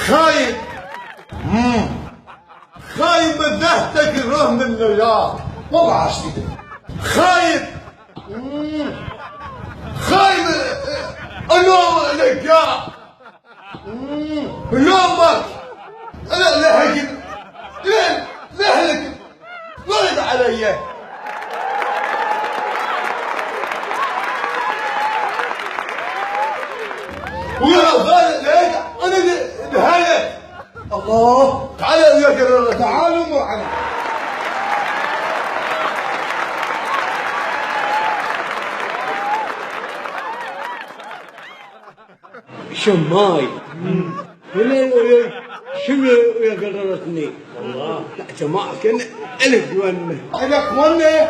خايب. خايب بدهتك الروح منه يا والله عشتي. خايب. خايب. الوم لك يا يومك. انا لهجن لين لهلك ضرب علي. ويا غالب ليك انا بهلك. الله تعال وياك. تعالوا معنا. شماي شنو يا قررتني والله. لا جماعة كان ألف ونه لك ونه.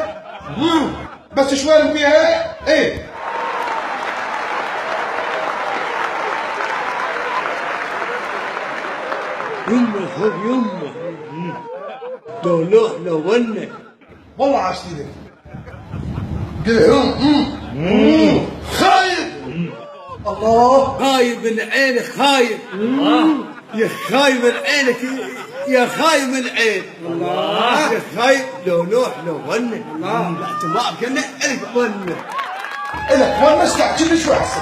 بس شوي فيها ايه. يمه خذ يمه لو لوح لو ونه والله عشتي لك. قلهم خايب. الله خايب من عينك خايب. يا خايب من عينك يا خايب من عين. الله يا خايب لو لوح لو ونه. لا جماعة كان ألف ونه. لك ونه استعجل شوي احسن.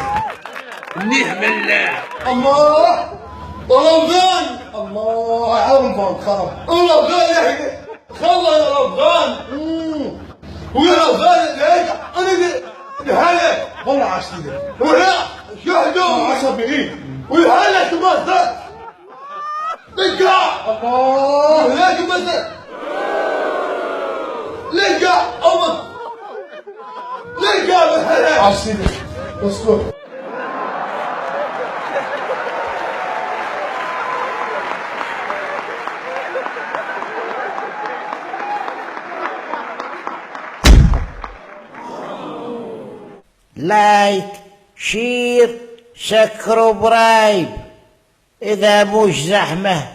منيح بالله. الله رمضان. الله يا رمضان خرب. رمضان يا خلى يا رمضان. ويا رمضان ليك انا بهلك والله عشتي لك. ولا شهدوا عصبي ويهلك مثلا. لقى الله ليك مثلا. لقى امك. لقى بهلك عشتي لك. اسكت. لايك شير سكروا برايب إذا مش زحمة